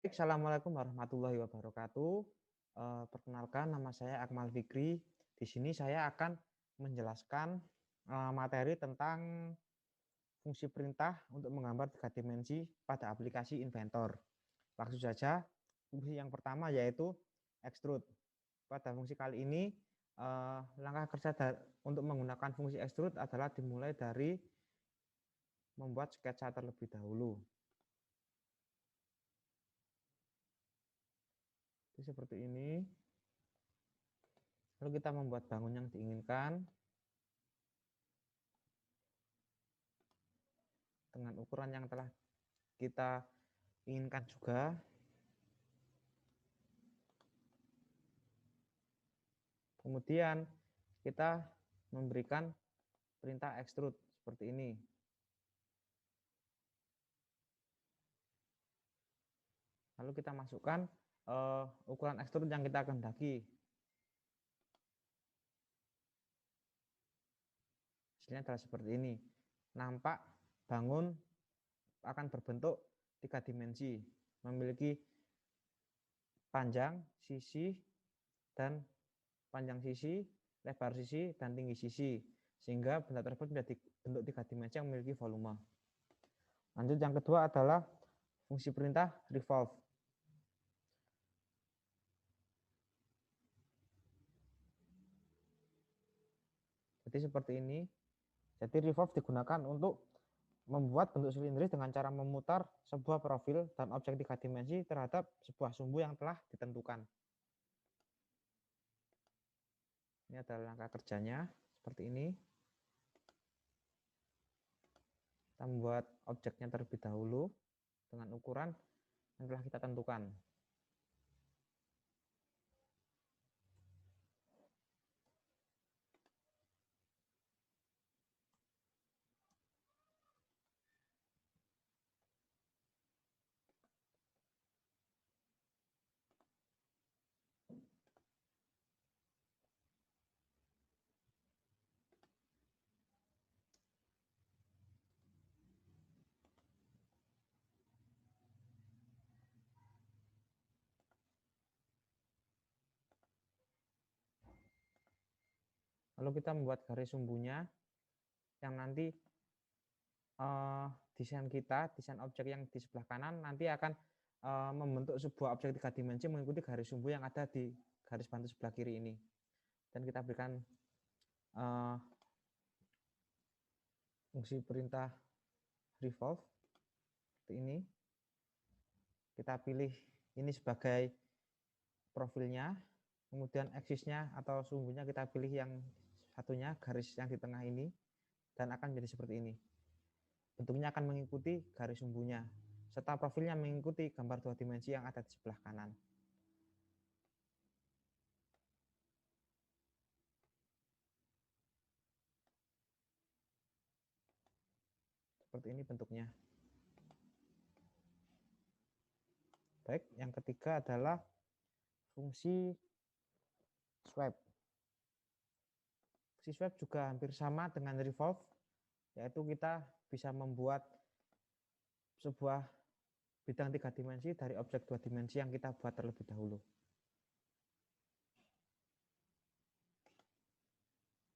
Assalamualaikum warahmatullahi wabarakatuh. Perkenalkan, nama saya Akmal Fikri. Di sini saya akan menjelaskan materi tentang fungsi perintah untuk menggambar 3 dimensi pada aplikasi Inventor. Langsung saja, fungsi yang pertama yaitu extrude. Pada fungsi kali ini, langkah kerja untuk menggunakan fungsi extrude adalah dimulai dari membuat sketsa terlebih dahulu. Jadi seperti ini. Lalu kita membuat bangun yang diinginkan dengan ukuran yang telah kita inginkan juga. Kemudian kita memberikan perintah extrude seperti ini. Lalu kita masukkan ukuran extrude yang kita kehendaki. Hasilnya adalah seperti ini. Nampak bangun akan berbentuk 3 dimensi, memiliki panjang, sisi, dan panjang sisi, lebar sisi, dan tinggi sisi. Sehingga benda tersebut menjadi bentuk 3 dimensi yang memiliki volume. Lanjut, yang kedua adalah fungsi perintah revolve. Jadi seperti ini. Jadi revolve digunakan untuk membuat bentuk silindris dengan cara memutar sebuah profil dan objek 3 dimensi terhadap sebuah sumbu yang telah ditentukan. Ini adalah langkah kerjanya, seperti ini. Kita membuat objeknya terlebih dahulu dengan ukuran yang telah kita tentukan. Lalu kita membuat garis sumbunya yang nanti desain objek yang di sebelah kanan nanti akan membentuk sebuah objek 3 dimensi mengikuti garis sumbu yang ada di garis bantu sebelah kiri ini. Dan kita berikan fungsi perintah revolve seperti ini. Kita pilih ini sebagai profilnya, kemudian aksisnya atau sumbunya kita pilih yang satunya, garis yang di tengah ini, dan akan menjadi seperti ini. Bentuknya akan mengikuti garis sumbunya, serta profilnya mengikuti gambar 2 dimensi yang ada di sebelah kanan. Seperti ini bentuknya. Baik, yang ketiga adalah fungsi swipe. Fungsi swipe juga hampir sama dengan revolve, yaitu kita bisa membuat sebuah bidang 3 dimensi dari objek 2 dimensi yang kita buat terlebih dahulu.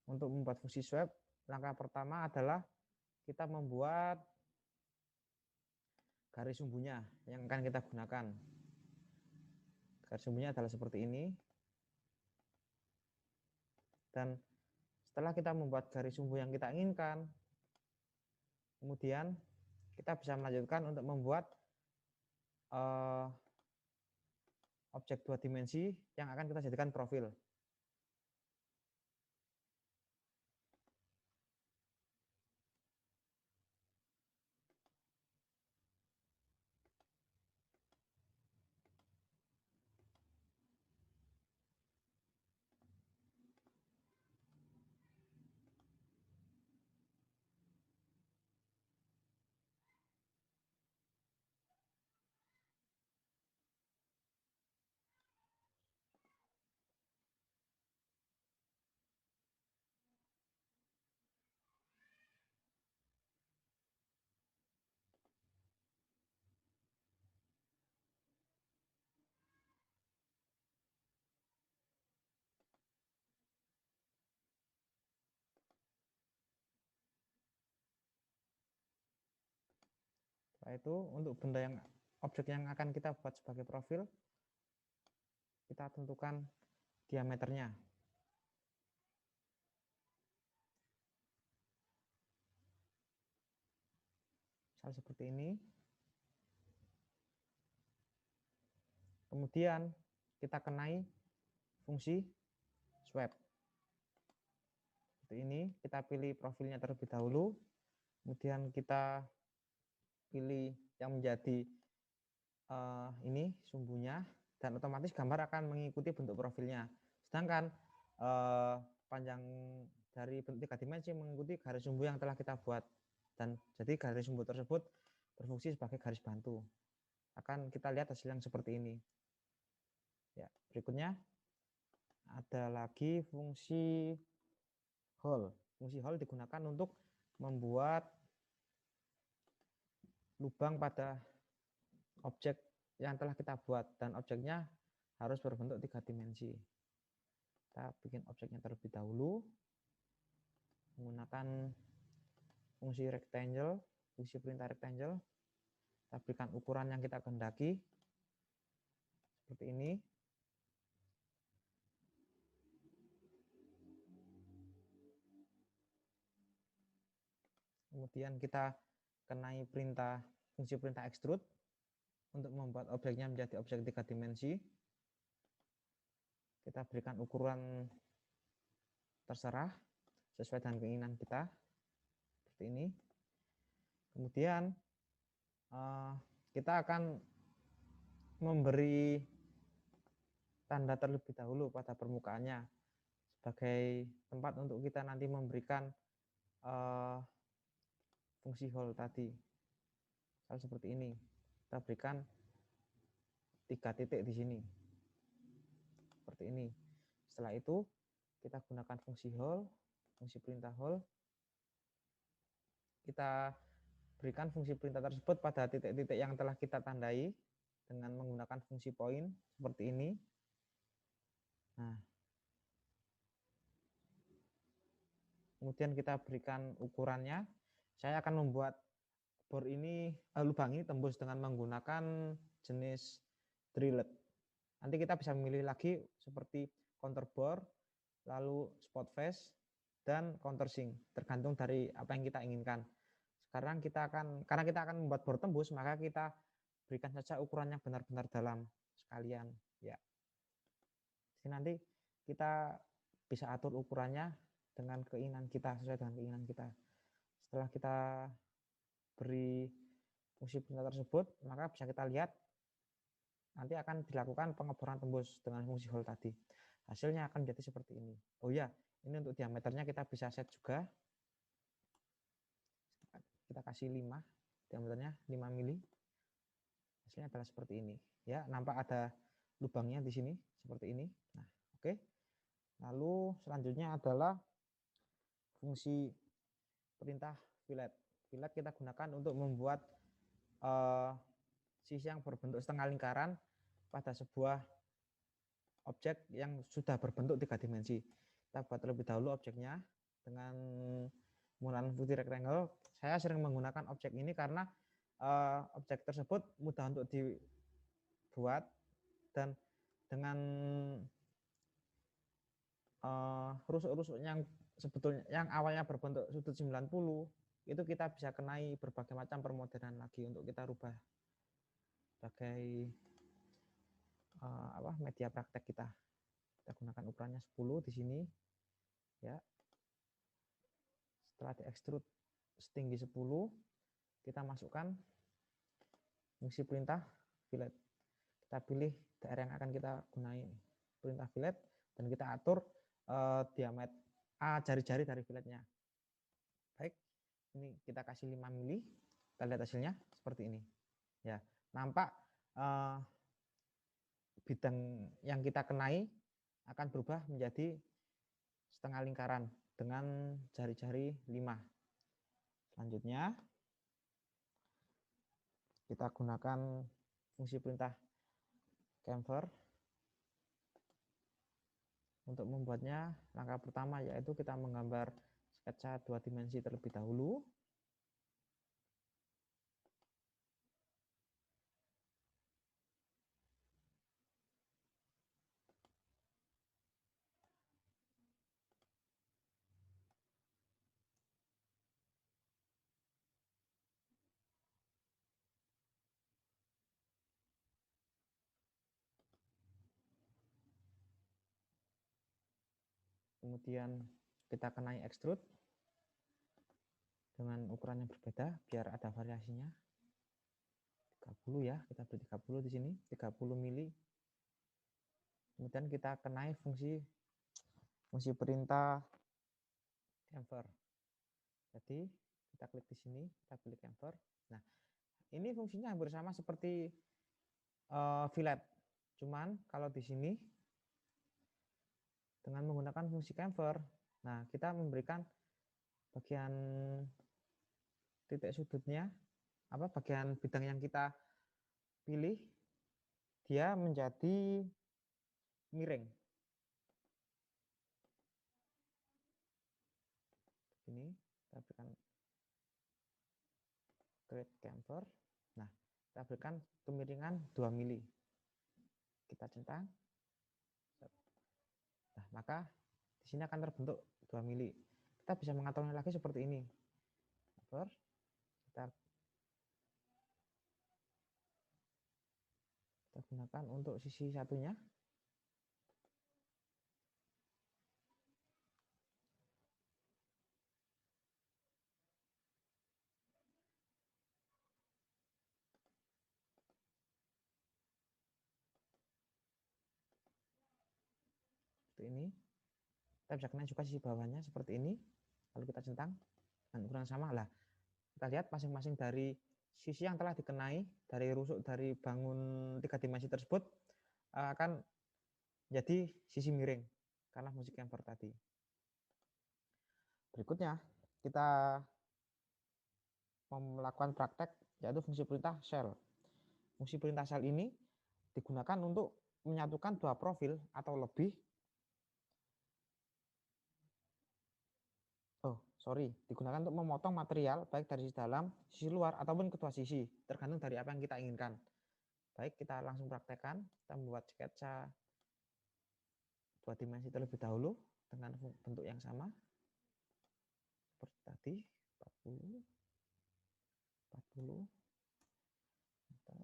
Untuk membuat fungsi swipe, langkah pertama adalah kita membuat garis sumbunya yang akan kita gunakan. Garis sumbunya adalah seperti ini. Dan setelah kita membuat garis sumbu yang kita inginkan, kemudian kita bisa melanjutkan untuk membuat objek 2 dimensi yang akan kita jadikan profil. Setelah itu untuk objek yang akan kita buat sebagai profil, kita tentukan diameternya. Misal seperti ini. Kemudian kita kenai fungsi swipe. Seperti ini, kita pilih profilnya terlebih dahulu. Kemudian kita pilih yang menjadi ini sumbunya, dan otomatis gambar akan mengikuti bentuk profilnya. Sedangkan panjang dari bentuk 3 dimensi mengikuti garis sumbu yang telah kita buat, dan jadi garis sumbu tersebut berfungsi sebagai garis bantu. Akan kita lihat hasil yang seperti ini. Ya, berikutnya ada lagi fungsi hole. Fungsi hole digunakan untuk membuat lubang pada objek yang telah kita buat, dan objeknya harus berbentuk 3 dimensi. Kita bikin objeknya terlebih dahulu menggunakan fungsi rectangle, fungsi perintah rectangle. Kita berikan ukuran yang kita kehendaki seperti ini. Kemudian kita kenai fungsi perintah extrude untuk membuat objeknya menjadi objek 3 dimensi. Kita berikan ukuran terserah sesuai dengan keinginan kita seperti ini. Kemudian kita akan memberi tanda terlebih dahulu pada permukaannya sebagai tempat untuk kita nanti memberikan fungsi hole tadi. Misal seperti ini, kita berikan 3 titik di sini seperti ini. Setelah itu kita gunakan fungsi hole, fungsi perintah hole. Kita berikan fungsi perintah tersebut pada titik-titik yang telah kita tandai dengan menggunakan fungsi point seperti ini. Nah, kemudian kita berikan ukurannya. Saya akan membuat bor ini, lubang ini tembus dengan menggunakan jenis drillet. Nanti kita bisa memilih lagi seperti counter bore, lalu spot face, dan countersink, tergantung dari apa yang kita inginkan. Sekarang karena kita akan membuat bor tembus, maka kita berikan saja ukuran yang benar-benar dalam sekalian. Ya. Jadi nanti kita bisa atur ukurannya dengan keinginan kita, sesuai dengan keinginan kita. Setelah kita beri fungsi perintah tersebut, maka bisa kita lihat nanti akan dilakukan pengeboran tembus dengan fungsi hole tadi. Hasilnya akan menjadi seperti ini. Oh ya, ini untuk diameternya kita bisa set juga. Kita kasih 5, diameternya 5 mili. Hasilnya adalah seperti ini. Ya, nampak ada lubangnya di sini seperti ini. Nah, oke. Lalu selanjutnya adalah fungsi perintah fillet. Fillet kita gunakan untuk membuat sisi yang berbentuk setengah lingkaran pada sebuah objek yang sudah berbentuk 3 dimensi. Kita buat terlebih dahulu objeknya dengan menggunakan fungsi rectangle. Saya sering menggunakan objek ini karena objek tersebut mudah untuk dibuat, dan dengan rusuk-rusuk yang sebetulnya yang awalnya berbentuk sudut 90, itu kita bisa kenai berbagai macam permodelan lagi untuk kita rubah sebagai media praktek kita. Kita gunakan ukurannya 10 di sini. Ya. Setelah diekstrud setinggi 10, kita masukkan fungsi perintah fillet. Kita pilih daerah yang akan kita gunai perintah fillet, dan kita atur diameter jari-jari dari filletnya. Baik, ini kita kasih 5 mili. Kita lihat hasilnya seperti ini. Ya, nampak bidang yang kita kenai akan berubah menjadi setengah lingkaran dengan jari-jari 5. Selanjutnya kita gunakan fungsi perintah chamfer. Untuk membuatnya, langkah pertama yaitu kita menggambar sketsa 2 dimensi terlebih dahulu. Kemudian kita kenai extrude dengan ukuran yang berbeda biar ada variasinya. 30 ya, kita beri 30 di sini, 30 mili. Kemudian kita kenai fungsi perintah chamfer. Jadi kita klik di sini, kita pilih chamfer. Nah, ini fungsinya hampir sama seperti fillet. Cuman kalau di sini dengan menggunakan fungsi chamfer, nah kita memberikan bagian titik sudutnya, bagian bidang yang kita pilih, dia menjadi miring. Ini kita berikan create chamfer. Nah, kita berikan kemiringan 2 mili. Kita centang. Nah, maka di sini akan terbentuk 2 mili. Kita bisa mengaturnya lagi seperti ini. Kita gunakan untuk sisi satunya. Seperti ini. Kita bisa kenai juga sisi bawahnya seperti ini. Lalu kita centang dengan ukuran sama lah. Kita lihat masing-masing dari sisi yang telah dikenai dari rusuk dari bangun 3 dimensi tersebut akan jadi sisi miring karena fungsi chamfer tadi. Berikutnya kita melakukan praktek yaitu fungsi perintah shell. Fungsi perintah shell ini digunakan untuk menyatukan dua profil atau lebih. Digunakan untuk memotong material baik dari sisi dalam, sisi luar ataupun kedua sisi, tergantung dari apa yang kita inginkan. Baik, kita langsung praktekkan. Kita membuat sketsa 2 dimensi terlebih dahulu dengan bentuk yang sama seperti tadi, 40 meter.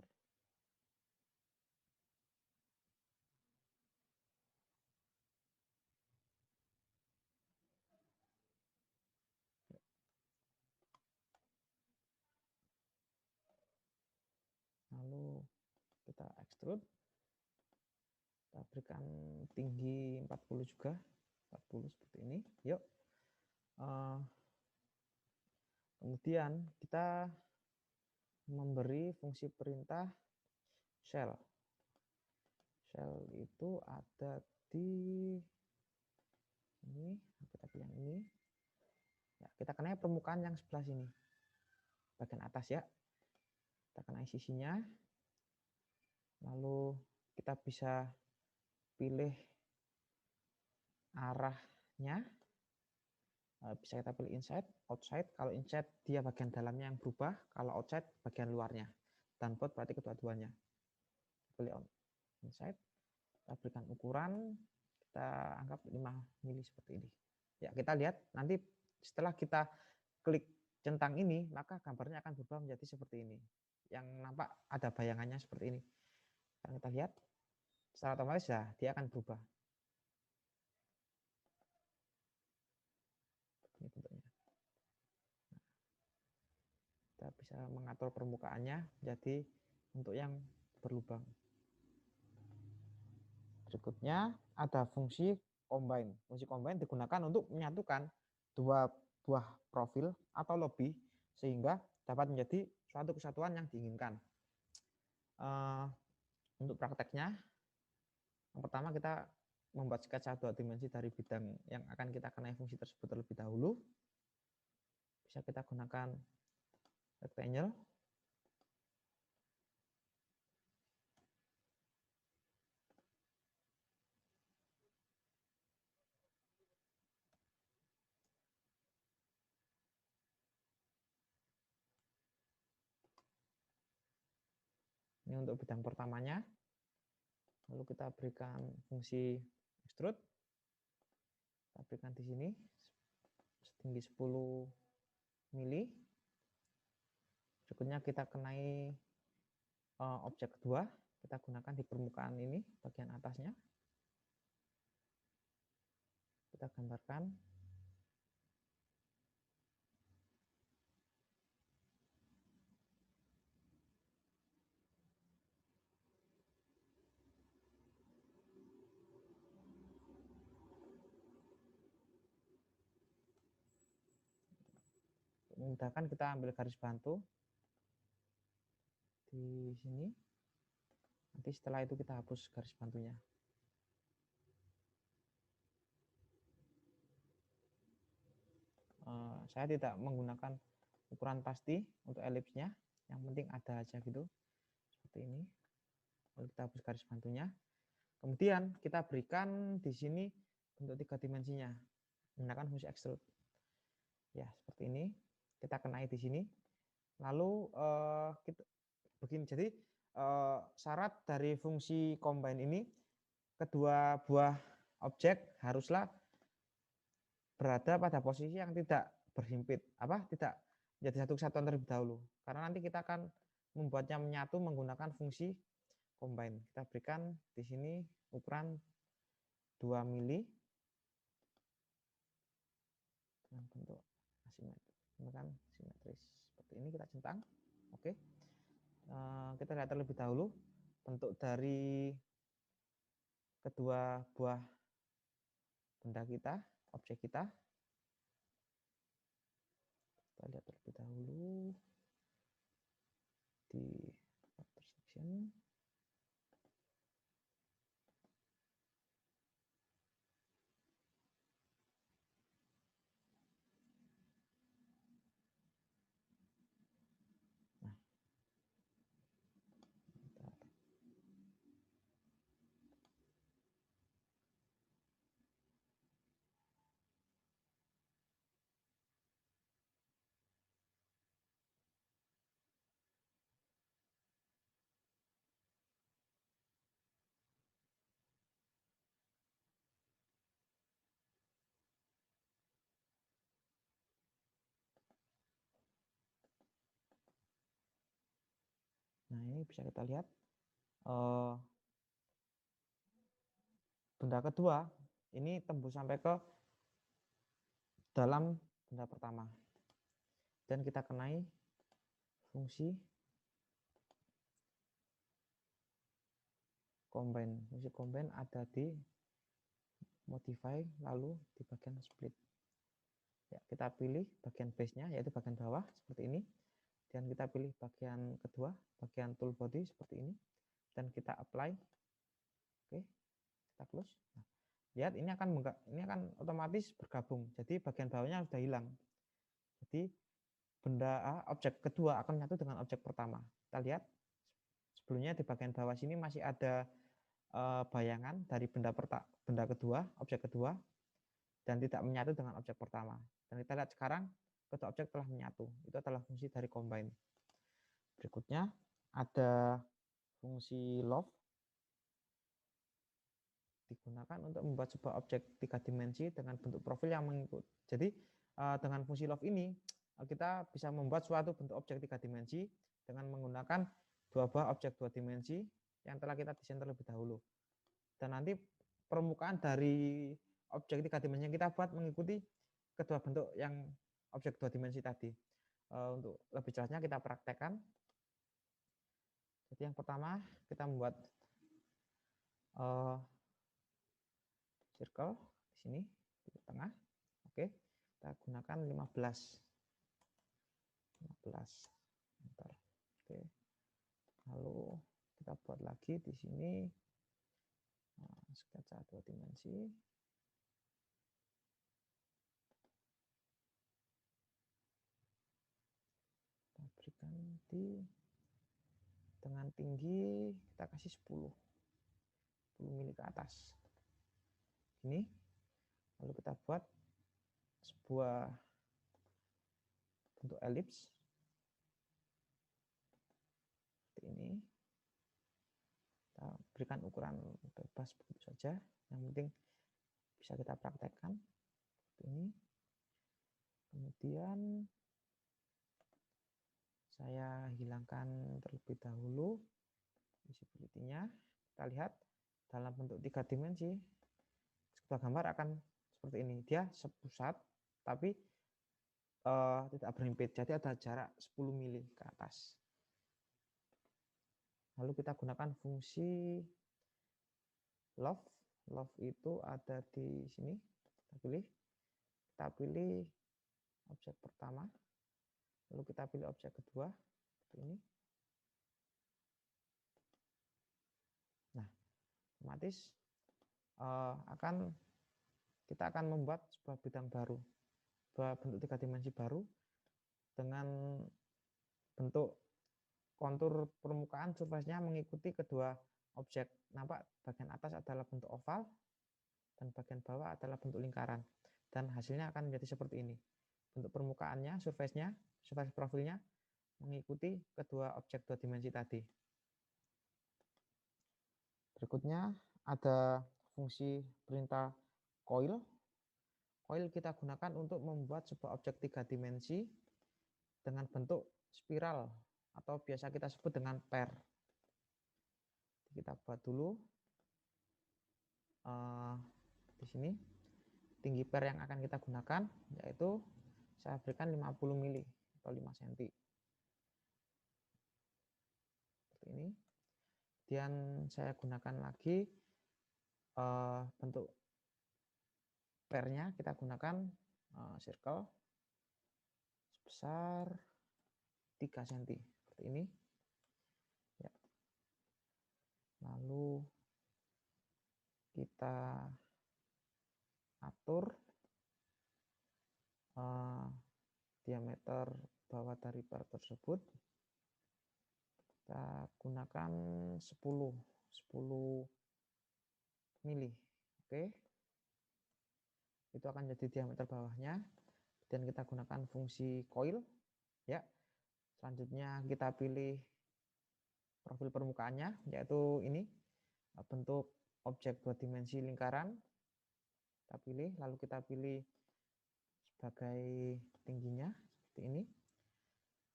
Lalu kita extrude, kita berikan tinggi 40 juga, 40 seperti ini. Yuk. Kemudian kita memberi fungsi perintah shell. Shell itu ada di ini, kita pilih yang ini. Ya, kita kenai permukaan yang sebelah sini, bagian atas ya. Kita kenai sisinya. Lalu kita bisa pilih arahnya. Bisa kita pilih inside, outside. Kalau inside dia bagian dalamnya yang berubah, kalau outside bagian luarnya. Dan both berarti kedua-duanya. Pilih inside. Kita berikan ukuran, kita anggap 5 mili seperti ini. Ya, kita lihat nanti setelah kita klik centang ini, maka gambarnya akan berubah menjadi seperti ini. Yang nampak ada bayangannya seperti ini. Sekarang kita lihat, secara otomatis ya dia akan berubah. Ini bentuknya. Kita bisa mengatur permukaannya jadi untuk yang berlubang. Berikutnya ada fungsi combine. Fungsi combine digunakan untuk menyatukan dua buah profil atau lebih sehingga dapat menjadi suatu kesatuan yang diinginkan. Untuk prakteknya, yang pertama kita membuat sketsa 2 dimensi dari bidang yang akan kita kenai fungsi tersebut terlebih dahulu. Bisa kita gunakan rectangle. Ini untuk bidang pertamanya. Lalu kita berikan fungsi extrude. Kita berikan di sini setinggi 10 mili. Berikutnya kita kenai objek kedua. Kita gunakan di permukaan ini, bagian atasnya. Kita gambarkan. Memudahkan, kita ambil garis bantu di sini. Nanti setelah itu kita hapus garis bantunya. Saya tidak menggunakan ukuran pasti untuk elipsnya, yang penting ada aja gitu, seperti ini. Lalu kita hapus garis bantunya. Kemudian kita berikan di sini bentuk 3 dimensinya menggunakan fungsi extrude. Ya, seperti ini. Kita kenai di sini. Lalu kita begini. Jadi syarat dari fungsi combine ini, kedua buah objek haruslah berada pada posisi yang tidak berhimpit, tidak menjadi satu kesatuan terlebih dahulu. Karena nanti kita akan membuatnya menyatu menggunakan fungsi combine. Kita berikan di sini ukuran 2 mili dengan bentuk simetris. Seperti ini kita centang. Oke. Kita lihat terlebih dahulu bentuk dari kedua buah benda kita, objek kita. Kita lihat terlebih dahulu di factor section. Nah, ini bisa kita lihat benda kedua ini tembus sampai ke dalam benda pertama, dan kita kenai fungsi combine. Fungsi combine ada di modify, lalu di bagian split. Ya, kita pilih bagian base-nya, yaitu bagian bawah seperti ini, dan kita pilih bagian kedua, bagian tool body seperti ini, dan kita apply. Oke, kita close. Nah, lihat ini akan otomatis bergabung. Jadi bagian bawahnya sudah hilang. Jadi objek kedua akan menyatu dengan objek pertama. Kita lihat sebelumnya di bagian bawah sini masih ada bayangan dari benda kedua, objek kedua, dan tidak menyatu dengan objek pertama. Dan kita lihat sekarang kedua objek telah menyatu. Itu adalah fungsi dari combine. Berikutnya ada fungsi love, digunakan untuk membuat sebuah objek 3 dimensi dengan bentuk profil yang mengikut. Jadi dengan fungsi love ini kita bisa membuat suatu bentuk objek 3 dimensi dengan menggunakan dua buah objek 2 dimensi yang telah kita desain terlebih dahulu. Dan nanti permukaan dari objek 3 dimensi yang kita buat mengikuti kedua bentuk yang objek 2 dimensi tadi. Untuk lebih jelasnya kita praktekkan. Jadi yang pertama kita membuat circle di sini di tengah. Oke, kita gunakan 15 meter. Oke, lalu kita buat lagi di sini sketsa 2 dimensi. Kita berikan dengan tinggi kita kasih 10 mili ke atas. Ini lalu kita buat sebuah bentuk elips seperti ini. Kita berikan ukuran bebas begitu saja, yang penting bisa kita praktekkan seperti ini. Kemudian saya hilangkan terlebih dahulu visibility-nya. Kita lihat dalam bentuk 3 dimensi sebuah gambar akan seperti ini. Dia sepusat tapi tidak berhimpit. Jadi ada jarak 10 mili ke atas. Lalu kita gunakan fungsi love. Love itu ada di sini. Kita pilih objek pertama. Lalu kita pilih objek kedua. Seperti ini. Nah, otomatis kita akan membuat sebuah bidang baru, bentuk 3 dimensi baru dengan bentuk kontur permukaan surface-nya mengikuti kedua objek. Nampak bagian atas adalah bentuk oval dan bagian bawah adalah bentuk lingkaran. Dan hasilnya akan menjadi seperti ini. Bentuk permukaannya, surface-nya, surface profilnya mengikuti kedua objek 2 dimensi tadi. Berikutnya ada fungsi perintah coil. Coil kita gunakan untuk membuat sebuah objek 3 dimensi dengan bentuk spiral atau biasa kita sebut dengan per. Kita buat dulu di sini tinggi per yang akan kita gunakan, yaitu saya berikan 50 mili atau 5 cm. Seperti ini. Kemudian saya gunakan lagi bentuk pernya, kita gunakan circle sebesar 3 cm seperti ini. Ya. Lalu kita atur diameter bawah dari per tersebut. Kita gunakan 10 mili. Oke. Itu akan jadi diameter bawahnya. Dan kita gunakan fungsi coil. Ya. Selanjutnya kita pilih profil permukaannya, yaitu ini bentuk objek 2 dimensi lingkaran. Kita pilih, lalu kita pilih sebagai tingginya seperti ini.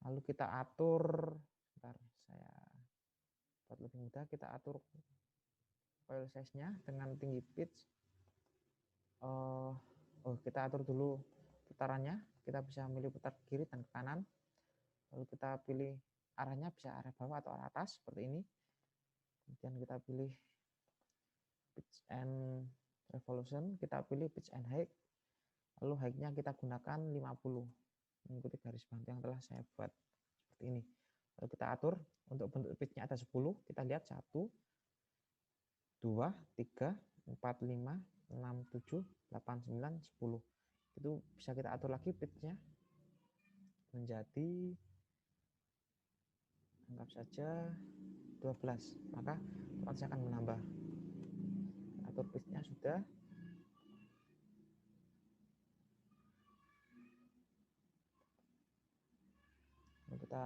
Lalu kita atur, bentar saya buat lebih mudah, kita atur coil size-nya dengan tinggi pitch. Kita atur dulu putarannya, kita bisa milih putar ke kiri dan ke kanan. Lalu kita pilih arahnya, bisa arah bawah atau arah atas seperti ini. Kemudian kita pilih pitch and revolution, kita pilih pitch and height. Lalu height-nya kita gunakan 50, mengikuti garis bantu yang telah saya buat seperti ini. Lalu kita atur untuk bentuk pitch-nya ada 10, kita lihat 1, 2, 3, 4, 5, 6, 7, 8, 9, 10. Itu bisa kita atur lagi pitch-nya menjadi, anggap saja 12, maka otomatis akan menambah. Atur pitch-nya sudah. Lalu kita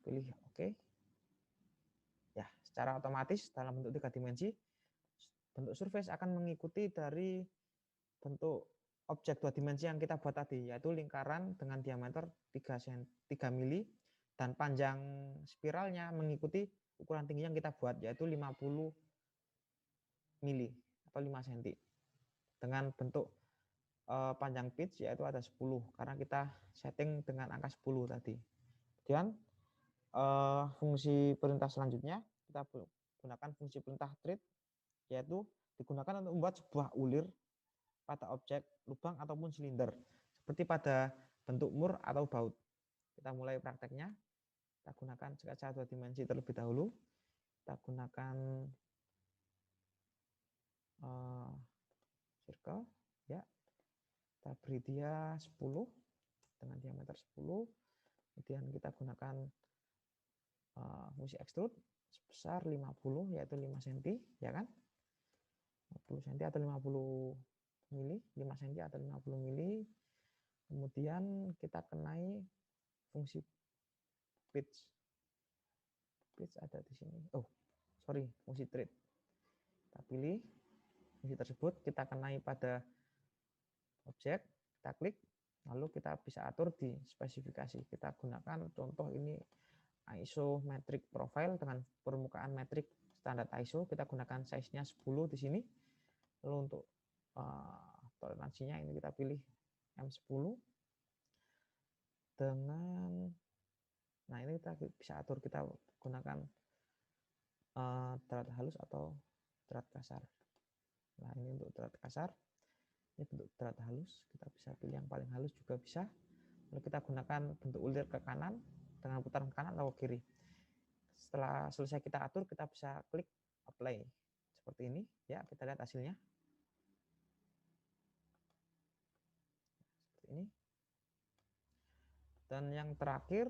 pilih oke. Ya, secara otomatis dalam bentuk 3 dimensi, bentuk surface akan mengikuti dari bentuk objek 2 dimensi yang kita buat tadi, yaitu lingkaran dengan diameter 3 mili dan panjang spiralnya mengikuti ukuran tinggi yang kita buat, yaitu 50 mili atau 5 cm. Dengan bentuk panjang pitch yaitu ada 10, karena kita setting dengan angka 10 tadi. Kemudian fungsi perintah selanjutnya kita gunakan fungsi perintah treat, yaitu digunakan untuk membuat sebuah ulir pada objek lubang ataupun silinder, seperti pada bentuk mur atau baut. Kita mulai prakteknya. Kita gunakan sketsa 2 dimensi terlebih dahulu. Kita gunakan circle, ya. Kita beri dia 10 dengan diameter 10. Kemudian kita gunakan fungsi extrude sebesar 50, yaitu 5 cm, ya kan? 50 cm atau 50 mili, 5 cm atau 50 mili. Kemudian kita kenai fungsi pitch. Pitch ada di sini. Fungsi treat. Kita pilih fungsi tersebut, kita kenai pada objek, kita klik, lalu kita bisa atur di spesifikasi. Kita gunakan contoh ini isometric profile dengan permukaan metrik standar ISO. Kita gunakan size-nya 10 di sini. Lalu untuk toleransinya ini kita pilih M10 dengan, nah ini kita bisa atur, kita gunakan terat halus atau terat kasar. Nah ini untuk terat kasar, ini bentuk terat halus, kita bisa pilih yang paling halus juga bisa. Lalu kita gunakan bentuk ulir ke kanan dengan putaran kanan atau kiri. Setelah selesai kita atur, kita bisa klik apply seperti ini ya. Kita lihat hasilnya seperti ini. Dan yang terakhir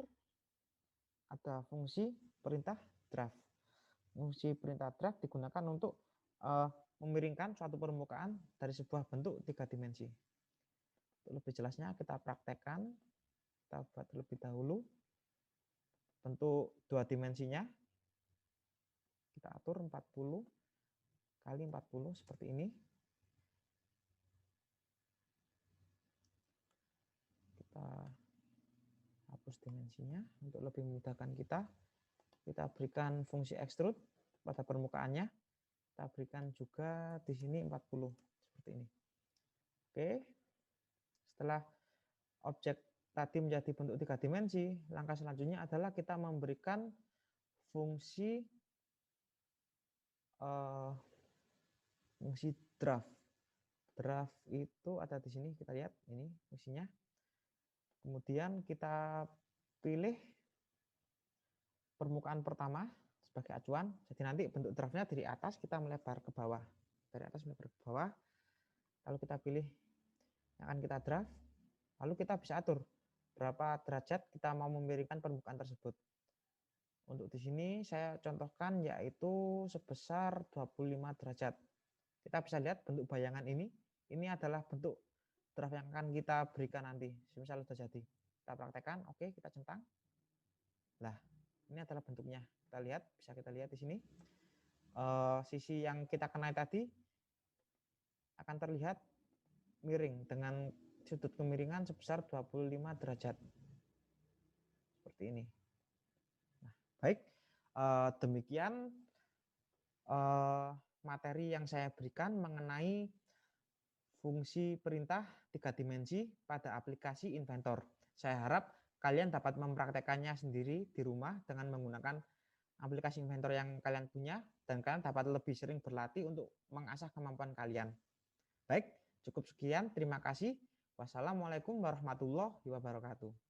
ada fungsi perintah draft. Fungsi perintah draft digunakan untuk memiringkan suatu permukaan dari sebuah bentuk 3 dimensi. Untuk lebih jelasnya kita praktekkan, kita buat terlebih dahulu bentuk 2 dimensinya. Kita atur 40 kali 40 seperti ini. Kita hapus dimensinya untuk lebih memudahkan kita. Kita berikan fungsi extrude pada permukaannya. Kita berikan juga di sini 40 seperti ini. Oke. Setelah objek tadi menjadi bentuk 3 dimensi, langkah selanjutnya adalah kita memberikan fungsi fungsi draft. Draft itu ada di sini, kita lihat ini fungsinya. Kemudian kita pilih permukaan pertama sebagai acuan. Jadi nanti bentuk draftnya dari atas kita melebar ke bawah. Dari atas melebar ke bawah. Lalu kita pilih yang akan kita draft. Lalu kita bisa atur berapa derajat kita mau memiringkan permukaan tersebut. Untuk di sini saya contohkan yaitu sebesar 25 derajat. Kita bisa lihat bentuk bayangan ini adalah bentuk draft yang akan kita berikan nanti. Misal sudah jadi. Kita praktekkan, oke, kita centang. Nah, ini adalah bentuknya. Kita lihat, bisa kita lihat di sini. Sisi yang kita kenai tadi akan terlihat miring dengan sudut kemiringan sebesar 25 derajat. Seperti ini. Nah, baik, demikian materi yang saya berikan mengenai fungsi perintah 3 dimensi pada aplikasi Inventor. Saya harap kalian dapat mempraktekannya sendiri di rumah dengan menggunakan aplikasi Inventor yang kalian punya, dan kalian dapat lebih sering berlatih untuk mengasah kemampuan kalian. Baik, cukup sekian. Terima kasih. Wassalamualaikum warahmatullahi wabarakatuh.